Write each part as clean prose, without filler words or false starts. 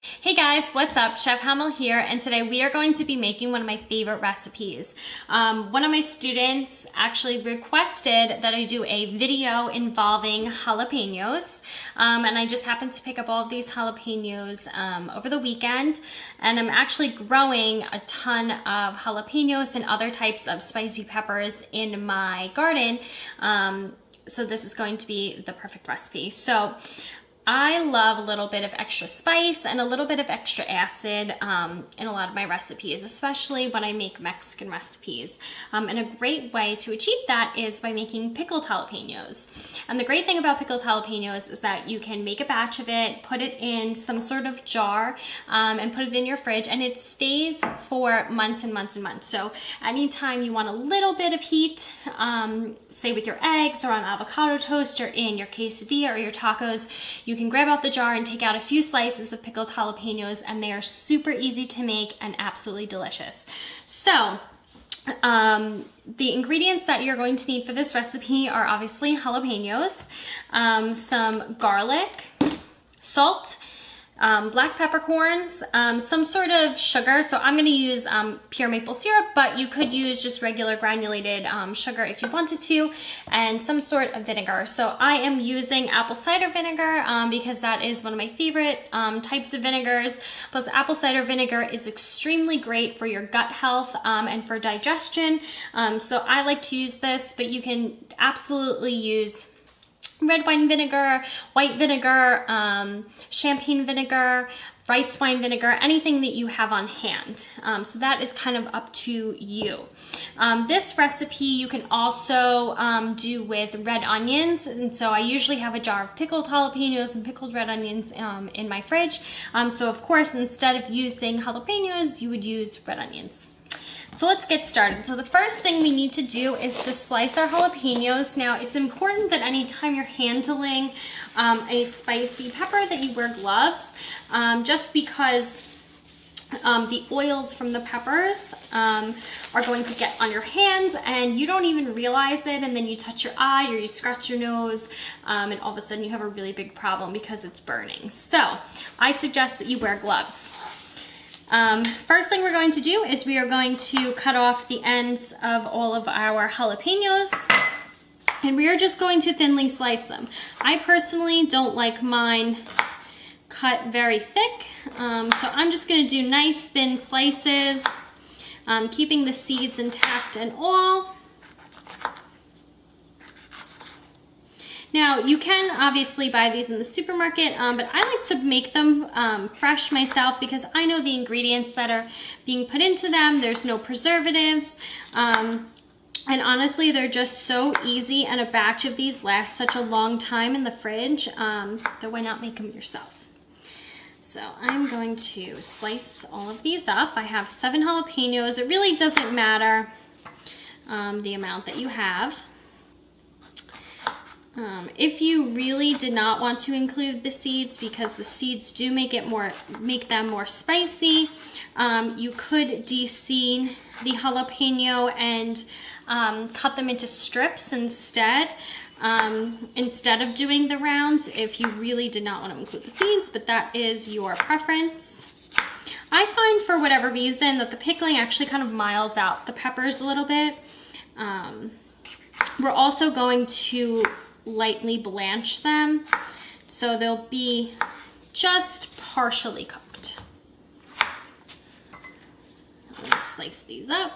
Hey guys, what's up? Chef Hamel here, and today we are going to be making one of my favorite recipes. One of my students actually requested that I do a video involving jalapenos, and I just happened to pick up all of these jalapenos over the weekend, and I'm actually growing a ton of jalapenos and other types of spicy peppers in my garden, so this is going to be the perfect recipe. So I love a little bit of extra spice and a little bit of extra acid in a lot of my recipes, especially when I make Mexican recipes. And a great way to achieve that is by making pickled jalapenos. And the great thing about pickled jalapenos is that you can make a batch of it, put it in some sort of jar, and put it in your fridge, and it stays for months and months and months. So anytime you want a little bit of heat, say with your eggs or on avocado toast or in your quesadilla or your tacos, you can grab out the jar and take out a few slices of pickled jalapenos, and they are super easy to make and absolutely delicious. So the ingredients that you're going to need for this recipe are obviously jalapenos, some garlic, salt, black peppercorns, some sort of sugar. So I'm going to use pure maple syrup, but you could use just regular granulated sugar if you wanted to, and some sort of vinegar. So I am using apple cider vinegar because that is one of my favorite types of vinegars. Plus, apple cider vinegar is extremely great for your gut health and for digestion. So I like to use this, but you can absolutely use red wine vinegar, white vinegar, champagne vinegar, rice wine vinegar, anything that you have on hand. So that is kind of up to you. This recipe you can also do with red onions, and so I usually have a jar of pickled jalapenos and pickled red onions in my fridge. So of course, instead of using jalapenos, you would use red onions. So let's get started. So the first thing we need to do is to slice our jalapenos. Now, it's important that anytime you're handling a spicy pepper that you wear gloves, just because the oils from the peppers are going to get on your hands and you don't even realize it, and then you touch your eye or you scratch your nose, and all of a sudden you have a really big problem because it's burning. So I suggest that you wear gloves. First thing we're going to do is we are going to cut off the ends of all of our jalapenos, and we are just going to thinly slice them. I personally don't like mine cut very thick, so I'm just going to do nice thin slices, keeping the seeds intact and all. Now, you can obviously buy these in the supermarket, but I like to make them fresh myself because I know the ingredients that are being put into them. There's no preservatives, and honestly, they're just so easy, and a batch of these lasts such a long time in the fridge that why not make them yourself? So I'm going to slice all of these up. I have 7 jalapenos. It really doesn't matter the amount that you have. If you really did not want to include the seeds, because the seeds do make them more spicy, you could de-seed the jalapeno and cut them into strips instead of doing the rounds, if you really did not want to include the seeds, but that is your preference. I find, for whatever reason, that the pickling actually kind of milds out the peppers a little bit. We're also going to lightly blanch them, so they'll be just partially cooked. I'm going to slice these up.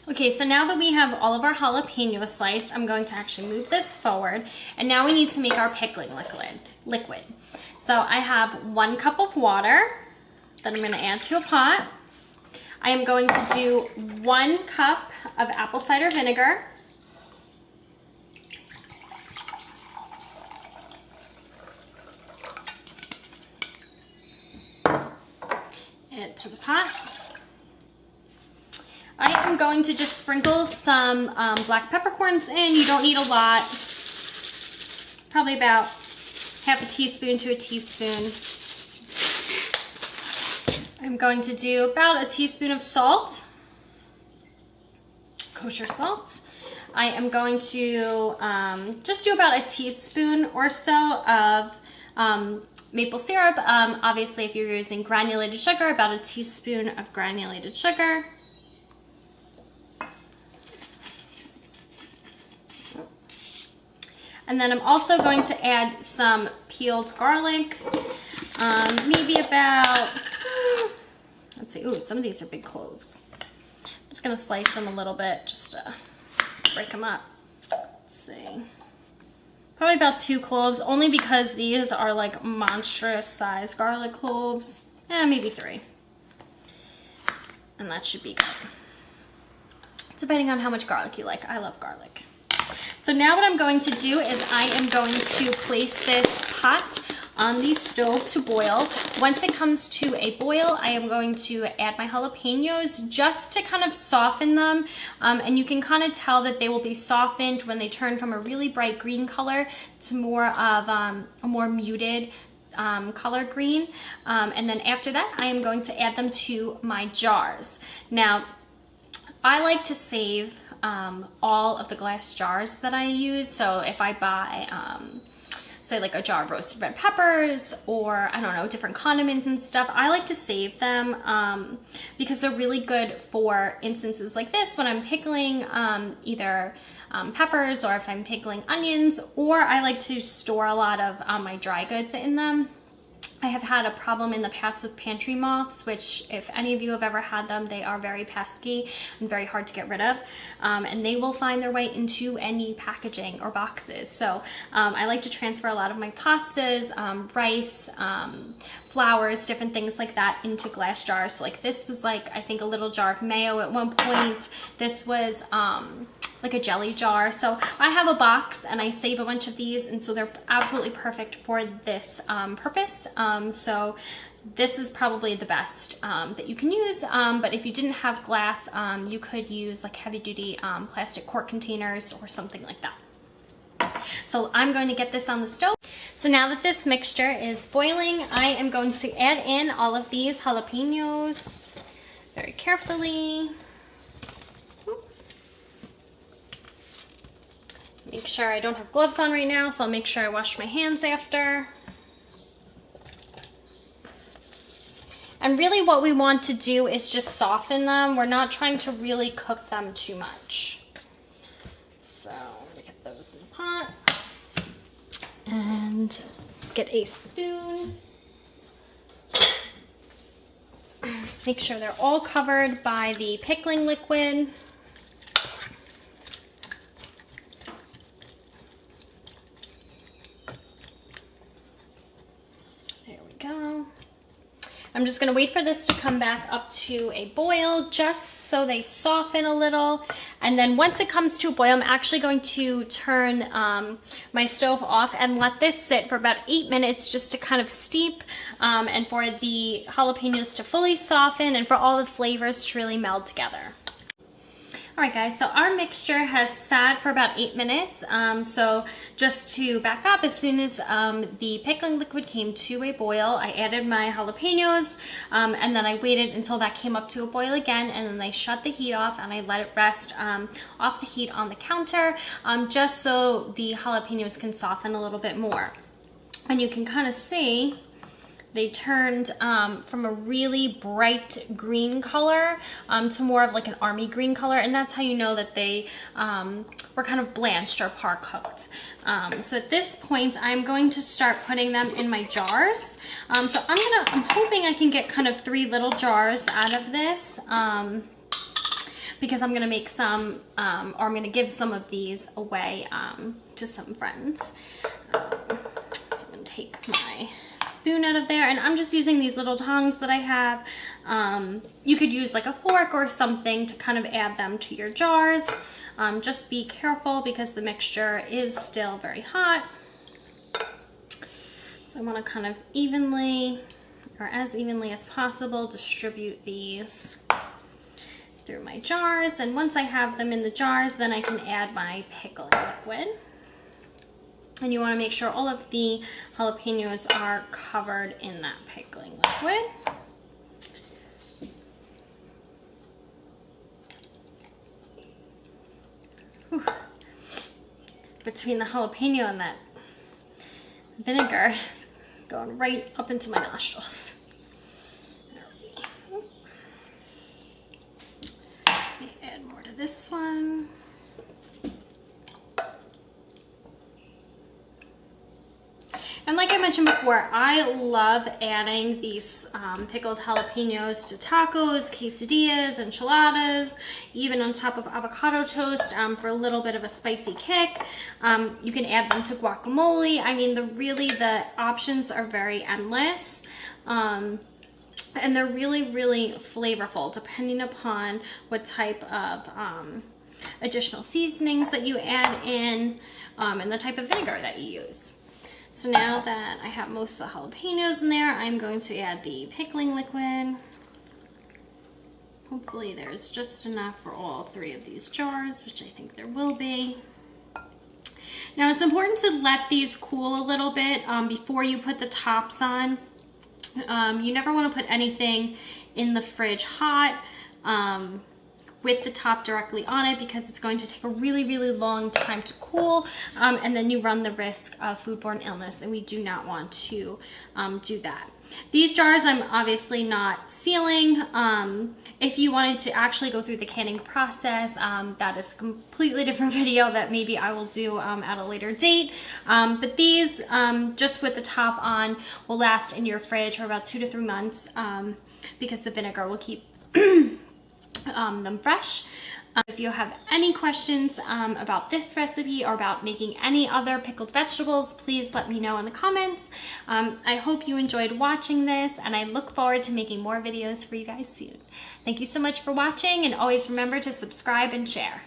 Okay, so now that we have all of our jalapenos sliced, I'm going to actually move this forward, and now we need to make our pickling liquid. So I have 1 cup of water that I'm going to add to a pot. I am going to do 1 cup of apple cider vinegar, it to the pot. I am going to just sprinkle some black peppercorns in. You don't need a lot. Probably about half a teaspoon to a teaspoon. I'm going to do about a teaspoon of salt, kosher salt. I am going to just do about a teaspoon or so of maple syrup. Obviously, if you're using granulated sugar, about a teaspoon of granulated sugar. And then I'm also going to add some peeled garlic, maybe about, let's see, ooh, some of these are big cloves. I'm just gonna slice them a little bit just to break them up. Let's see. Probably about 2 cloves, only because these are like monstrous size garlic cloves. Maybe 3. And that should be good. Depending on how much garlic you like. I love garlic. So now what I'm going to do is I am going to place this pot on the stove to boil. Once it comes to a boil, I am going to add my jalapenos just to kind of soften them. And you can kind of tell that they will be softened when they turn from a really bright green color to more of a more muted color green. And then after that, I am going to add them to my jars. Now, I like to save all of the glass jars that I use. So if I buy, say like a jar of roasted red peppers or I don't know, different condiments and stuff, I like to save them because they're really good for instances like this when I'm pickling either peppers or if I'm pickling onions, or I like to store a lot of my dry goods in them. I have had a problem in the past with pantry moths, which if any of you have ever had them, they are very pesky and very hard to get rid of. And they will find their way into any packaging or boxes. So I like to transfer a lot of my pastas, rice, flours, different things like that into glass jars. So like this was like, I think a little jar of mayo at one point. This was like a jelly jar. So I have a box and I save a bunch of these, and so they're absolutely perfect for this purpose. So this is probably the best that you can use, but if you didn't have glass, you could use like heavy duty plastic quart containers or something like that. So I'm going to get this on the stove. So now that this mixture is boiling, I am going to add in all of these jalapenos very carefully. Make sure I don't have gloves on right now, so I'll make sure I wash my hands after. And really what we want to do is just soften them. We're not trying to really cook them too much. So let me get those in the pot. And get a spoon. Make sure they're all covered by the pickling liquid. I'm just gonna wait for this to come back up to a boil just so they soften a little. And then once it comes to a boil, I'm actually going to turn my stove off and let this sit for about 8 minutes just to kind of steep and for the jalapenos to fully soften and for all the flavors to really meld together. All right guys, so our mixture has sat for about 8 minutes. So just to back up, as soon as the pickling liquid came to a boil, I added my jalapenos and then I waited until that came up to a boil again, and then I shut the heat off and I let it rest off the heat on the counter just so the jalapenos can soften a little bit more. And you can kind of see they turned from a really bright green color to more of like an army green color, and that's how you know that they were kind of blanched or par cooked. So at this point, I'm going to start putting them in my jars. So I'm hoping I can get kind of 3 little jars out of this because I'm gonna make some, or I'm gonna give some of these away to some friends. So I'm gonna take my spoon out of there, and I'm just using these little tongs that I have. You could use like a fork or something to kind of add them to your jars. Just be careful because the mixture is still very hot. So I want to kind of evenly or as evenly as possible, distribute these through my jars. And once I have them in the jars, then I can add my pickling liquid. And you want to make sure all of the jalapenos are covered in that pickling liquid. Whew. Between the jalapeno and that vinegar, it's going right up into my nostrils. Let me add more to this one. And like I mentioned before, I love adding these pickled jalapenos to tacos, quesadillas, enchiladas, even on top of avocado toast for a little bit of a spicy kick. You can add them to guacamole. I mean, the options are very endless. And they're really, really flavorful depending upon what type of additional seasonings that you add in and the type of vinegar that you use. So now that I have most of the jalapenos in there, I'm going to add the pickling liquid. Hopefully there's just enough for all 3 of these jars, which I think there will be. Now it's important to let these cool a little bit before you put the tops on. You never want to put anything in the fridge hot with the top directly on it, because it's going to take a really, really long time to cool, and then you run the risk of foodborne illness, and we do not want to do that. These jars I'm obviously not sealing. If you wanted to actually go through the canning process, that is a completely different video that maybe I will do at a later date. But these, just with the top on, will last in your fridge for about 2 to 3 months because the vinegar will keep them fresh. If you have any questions about this recipe or about making any other pickled vegetables, please let me know in the comments. I hope you enjoyed watching this, and I look forward to making more videos for you guys soon. Thank you so much for watching, and always remember to subscribe and share.